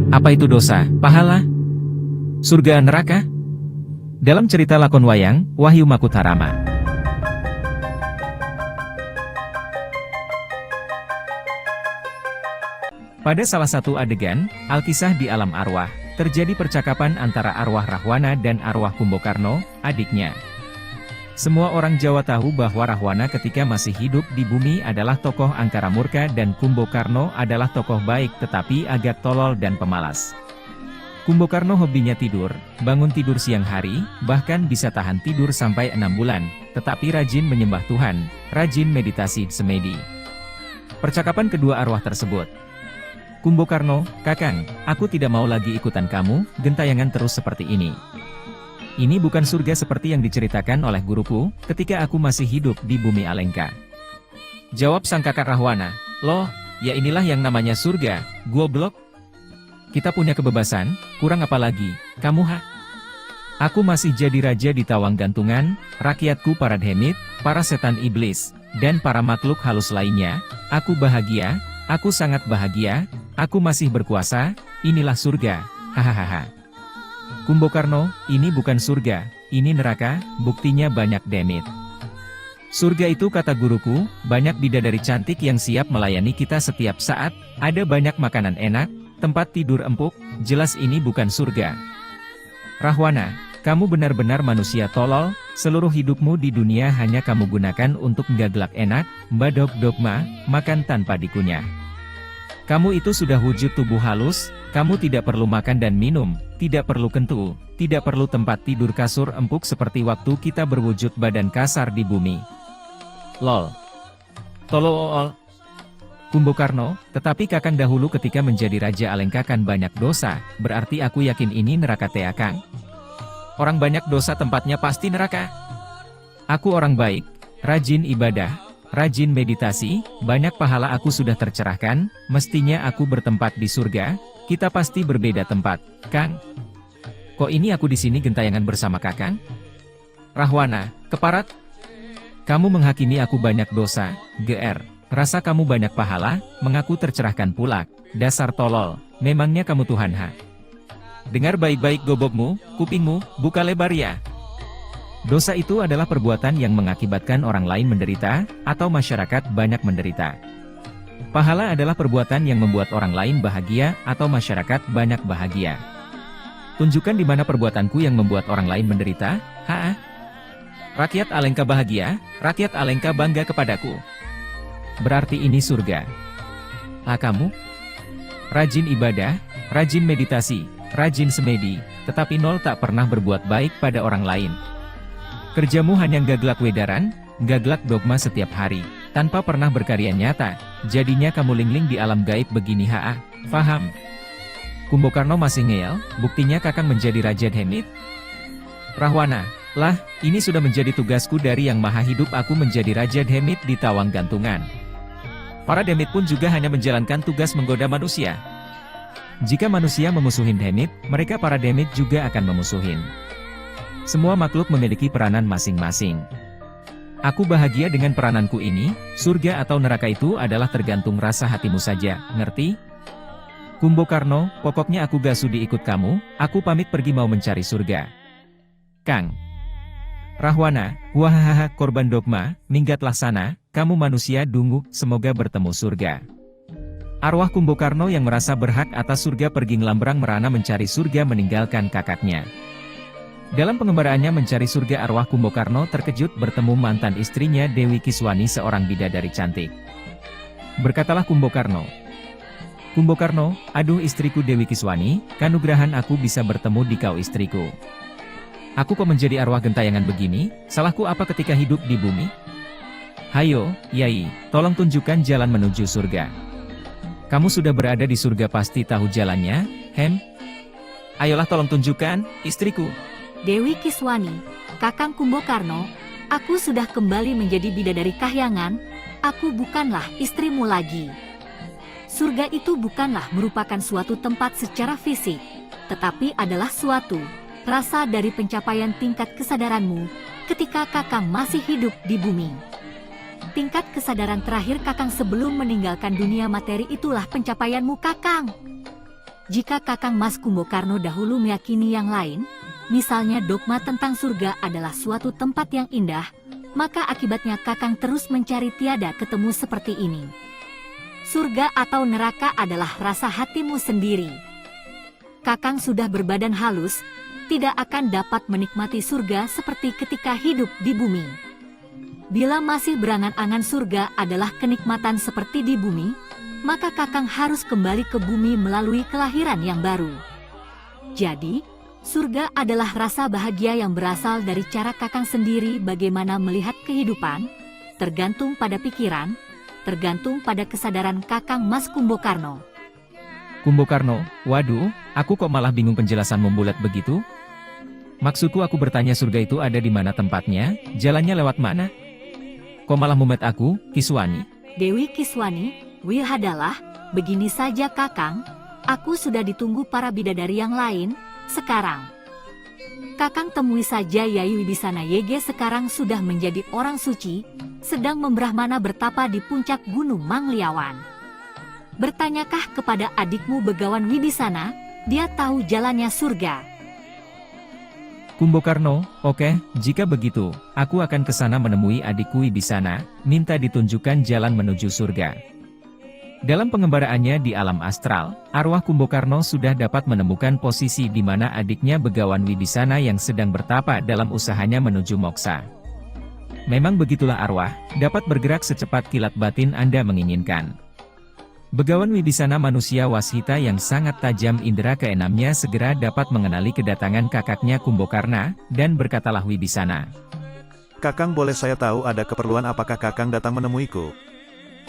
Apa itu dosa, pahala, surga, neraka? Dalam cerita lakon wayang, Wahyu Makutarama. Pada salah satu adegan, Alkisah di alam arwah, terjadi percakapan antara arwah Rahwana dan arwah Kumbokarno, adiknya. Semua orang Jawa tahu bahwa Rahwana ketika masih hidup di bumi adalah tokoh angkara murka dan Kumbokarno adalah tokoh baik tetapi agak tolol dan pemalas. Kumbokarno hobinya tidur, bangun tidur siang hari, bahkan bisa tahan tidur sampai 6 bulan, tetapi rajin menyembah Tuhan, rajin meditasi semedi. Percakapan kedua arwah tersebut. Kumbokarno, Kakang, aku tidak mau lagi ikutan kamu, gentayangan terus seperti ini. Ini bukan surga seperti yang diceritakan oleh guruku, ketika aku masih hidup di bumi Alengka. Jawab sang kakak Rahwana, loh, ya inilah yang namanya surga, goblok. Kita punya kebebasan, kurang apa lagi, kamu ha? Aku masih jadi raja di Tawang Gantungan, rakyatku para demit, para setan iblis, dan para makhluk halus lainnya, aku bahagia, aku sangat bahagia, aku masih berkuasa, inilah surga, hahaha. Kumbokarno, ini bukan surga, ini neraka, buktinya banyak demit. Surga itu kata guruku, banyak bidadari cantik yang siap melayani kita setiap saat, ada banyak makanan enak, tempat tidur empuk, jelas ini bukan surga. Rahwana, kamu benar-benar manusia tolol, seluruh hidupmu di dunia hanya kamu gunakan untuk nggaglak enak, mbadok dogma, makan tanpa dikunyah. Kamu itu sudah wujud tubuh halus, kamu tidak perlu makan dan minum, tidak perlu kentu, tidak perlu tempat tidur kasur empuk seperti waktu kita berwujud badan kasar di bumi. Lol. Tolol. Kumbokarno, tetapi Kakang dahulu ketika menjadi Raja Alengka kan banyak dosa, berarti aku yakin ini neraka teh Kang. Orang banyak dosa tempatnya pasti neraka. Aku orang baik, rajin ibadah, rajin meditasi, banyak pahala aku sudah tercerahkan, mestinya aku bertempat di surga, kita pasti berbeda tempat, Kang. Kok ini aku di sini gentayangan bersama Kakang? Rahwana, keparat. Kamu menghakimi aku banyak dosa, GR. Rasa kamu banyak pahala, mengaku tercerahkan pula, dasar tolol, memangnya kamu Tuhan ha? Dengar baik-baik gobokmu, kupingmu, buka lebar ya. Dosa itu adalah perbuatan yang mengakibatkan orang lain menderita, atau masyarakat banyak menderita. Pahala adalah perbuatan yang membuat orang lain bahagia, atau masyarakat banyak bahagia. Tunjukkan di mana perbuatanku yang membuat orang lain menderita, ha? Rakyat Alengka bahagia, rakyat Alengka bangga kepadaku. Berarti ini surga. Ah kamu? Rajin ibadah, rajin meditasi, rajin semedi, tetapi nol tak pernah berbuat baik pada orang lain. Kerjamu hanya gaglak wedaran, gaglak dogma setiap hari, tanpa pernah berkarya nyata, jadinya kamu lingling di alam gaib begini ha? Faham? Kumbokarno masih ngeyel, buktinya Kakang menjadi Raja Demit? Rahwana, lah, ini sudah menjadi tugasku dari Yang Maha Hidup aku menjadi Raja Demit di Tawang Gantungan. Para Demit pun juga hanya menjalankan tugas menggoda manusia. Jika manusia memusuhin Demit, mereka para Demit juga akan memusuhin. Semua makhluk memiliki peranan masing-masing. Aku bahagia dengan perananku ini, surga atau neraka itu adalah tergantung rasa hatimu saja, ngerti? Kumbokarno, pokoknya aku gak sudi ikut kamu, aku pamit pergi mau mencari surga. Kang. Rahwana, wahahaha korban dogma, minggatlah sana, kamu manusia dungu, semoga bertemu surga. Arwah Kumbokarno yang merasa berhak atas surga pergi ngelambrang merana mencari surga meninggalkan kakaknya. Dalam pengembaraannya mencari surga arwah Kumbokarno terkejut bertemu mantan istrinya Dewi Kiswani seorang bidadari cantik. Berkatalah Kumbokarno. Kumbokarno, aduh istriku Dewi Kiswani, kanugrahan aku bisa bertemu di kau istriku. Aku kok menjadi arwah gentayangan begini, salahku apa ketika hidup di bumi? Hayo, Yai, tolong tunjukkan jalan menuju surga. Kamu sudah berada di surga pasti tahu jalannya, hem? Ayolah tolong tunjukkan, istriku. Dewi Kiswani, Kakang Kumbokarno, aku sudah kembali menjadi bidadari kahyangan, aku bukanlah istrimu lagi. Surga itu bukanlah merupakan suatu tempat secara fisik, tetapi adalah suatu rasa dari pencapaian tingkat kesadaranmu ketika Kakang masih hidup di bumi. Tingkat kesadaran terakhir Kakang sebelum meninggalkan dunia materi itulah pencapaianmu Kakang. Jika Kakang Mas Kumbokarno dahulu meyakini yang lain, misalnya dogma tentang surga adalah suatu tempat yang indah, maka akibatnya Kakang terus mencari tiada ketemu seperti ini. Surga atau neraka adalah rasa hatimu sendiri. Kakang sudah berbadan halus, tidak akan dapat menikmati surga seperti ketika hidup di bumi. Bila masih berangan-angan surga adalah kenikmatan seperti di bumi, maka Kakang harus kembali ke bumi melalui kelahiran yang baru. Jadi, surga adalah rasa bahagia yang berasal dari cara Kakang sendiri bagaimana melihat kehidupan, tergantung pada pikiran, tergantung pada kesadaran Kakang Mas Kumbokarno. Kumbokarno, waduh, aku kok malah bingung penjelasanmu bulat begitu? Maksudku aku bertanya surga itu ada di mana tempatnya, jalannya lewat mana? Kok malah mumet aku, Kiswani? Dewi Kiswani, Wilhadalah, begini saja Kakang, aku sudah ditunggu para bidadari yang lain, sekarang. Kakang temui saja Yai Wibisana Yege sekarang sudah menjadi orang suci, sedang membrahmana bertapa di puncak Gunung Mangliawan. Bertanyakah kepada adikmu Begawan Wibisana, dia tahu jalannya surga. Kumbokarno, oke, jika begitu, aku akan ke sana menemui adikku Wibisana, minta ditunjukkan jalan menuju surga. Dalam pengembaraannya di alam astral, arwah Kumbokarno sudah dapat menemukan posisi di mana adiknya Begawan Wibisana yang sedang bertapa dalam usahanya menuju moksa. Memang begitulah arwah, dapat bergerak secepat kilat batin Anda menginginkan. Begawan Wibisana manusia washita yang sangat tajam indera keenamnya segera dapat mengenali kedatangan kakaknya Kumbokarna, dan berkatalah Wibisana. Kakang, boleh saya tahu ada keperluan apakah Kakang datang menemuiku?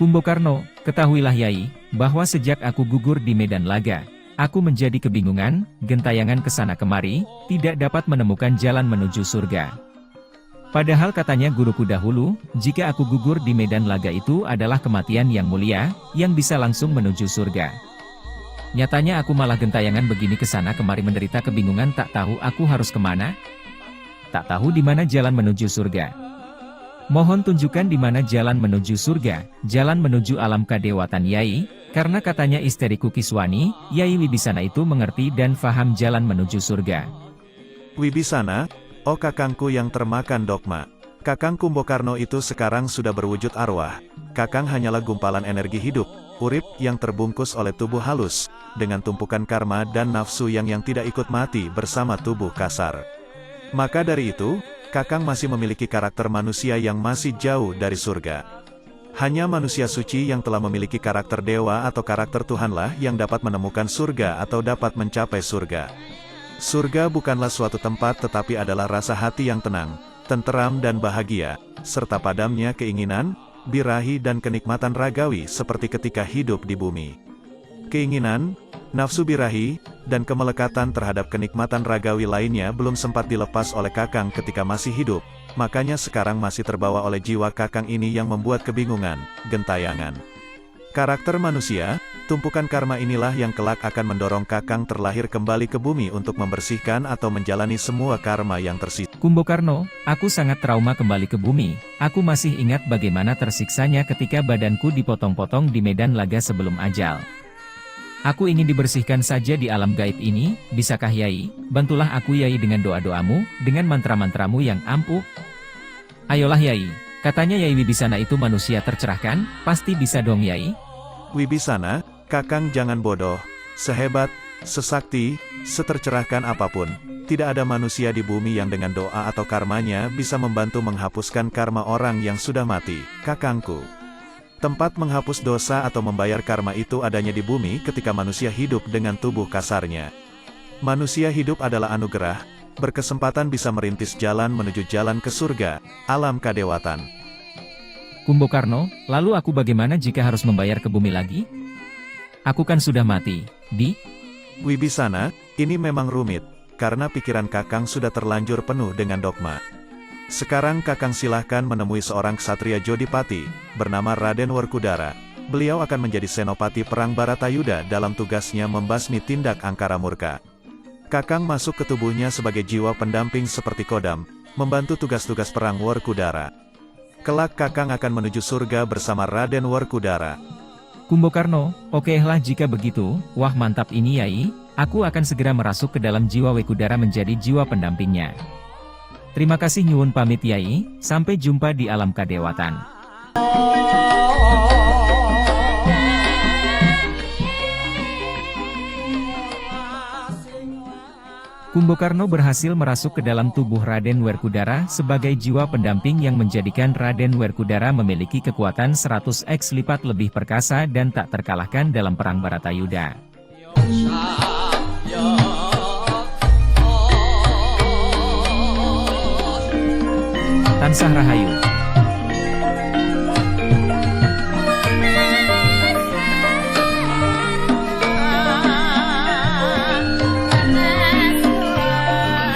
Kumbokarno, ketahuilah Yai, bahwa sejak aku gugur di medan laga, aku menjadi kebingungan, gentayangan kesana kemari, tidak dapat menemukan jalan menuju surga. Padahal katanya guruku dahulu, jika aku gugur di medan laga itu adalah kematian yang mulia, yang bisa langsung menuju surga. Nyatanya aku malah gentayangan begini kesana kemari menderita kebingungan tak tahu aku harus kemana? Tak tahu di mana jalan menuju surga. Mohon tunjukkan di mana jalan menuju surga, jalan menuju alam kadewatan Yai, karena katanya isteriku Kiswani, Yai Wibisana itu mengerti dan faham jalan menuju surga. Wibisana, oh kakangku yang termakan dogma. Kakang Kumbokarno itu sekarang sudah berwujud arwah. Kakang hanyalah gumpalan energi hidup, urip yang terbungkus oleh tubuh halus, dengan tumpukan karma dan nafsu yang tidak ikut mati bersama tubuh kasar. Maka dari itu, Kakang masih memiliki karakter manusia yang masih jauh dari surga. Hanya manusia suci yang telah memiliki karakter dewa atau karakter Tuhanlah yang dapat menemukan surga atau dapat mencapai surga. Surga bukanlah suatu tempat tetapi adalah rasa hati yang tenang, tenteram dan bahagia, serta padamnya keinginan, birahi dan kenikmatan ragawi seperti ketika hidup di bumi. Keinginan, nafsu birahi, dan kemelekatan terhadap kenikmatan ragawi lainnya belum sempat dilepas oleh Kakang ketika masih hidup, makanya sekarang masih terbawa oleh jiwa Kakang ini yang membuat kebingungan, gentayangan. Karakter manusia, tumpukan karma inilah yang kelak akan mendorong Kakang terlahir kembali ke bumi untuk membersihkan atau menjalani semua karma yang tersisa. Kumbokarno, aku sangat trauma kembali ke bumi, aku masih ingat bagaimana tersiksanya ketika badanku dipotong-potong di medan laga sebelum ajal. Aku ingin dibersihkan saja di alam gaib ini, bisakah Yai? Bantulah aku Yai dengan doa-doamu, dengan mantra-mantramu yang ampuh. Ayolah Yai, katanya Yai Wibisana itu manusia tercerahkan, pasti bisa dong Yai? Wibisana, Kakang jangan bodoh, sehebat, sesakti, setercerahkan apapun, tidak ada manusia di bumi yang dengan doa atau karmanya bisa membantu menghapuskan karma orang yang sudah mati, Kakangku. Tempat menghapus dosa atau membayar karma itu adanya di bumi ketika manusia hidup dengan tubuh kasarnya. Manusia hidup adalah anugerah, berkesempatan bisa merintis jalan menuju jalan ke surga, alam kadewatan. Kumbokarno, lalu aku bagaimana jika harus membayar ke bumi lagi? Aku kan sudah mati, Di? Wibisana, ini memang rumit, karena pikiran Kakang sudah terlanjur penuh dengan dogma. Sekarang Kakang silahkan menemui seorang ksatria Jodipati, bernama Raden Werkudara. Beliau akan menjadi senopati perang Baratayuda dalam tugasnya membasmi tindak angkara murka. Kakang masuk ke tubuhnya sebagai jiwa pendamping seperti Kodam, membantu tugas-tugas perang Werkudara. Kelak Kakang akan menuju surga bersama Raden Werkudara. Kumbokarno, okelah jika begitu, wah mantap ini Yai, aku akan segera merasuk ke dalam jiwa Werkudara menjadi jiwa pendampingnya. Terima kasih nyuwun pamit Yai, sampai jumpa di alam kadewatan. Kumbokarno berhasil merasuk ke dalam tubuh Raden Werkudara sebagai jiwa pendamping yang menjadikan Raden Werkudara memiliki kekuatan 100x lipat lebih perkasa dan tak terkalahkan dalam perang Baratayuda. Tansah Rahayu.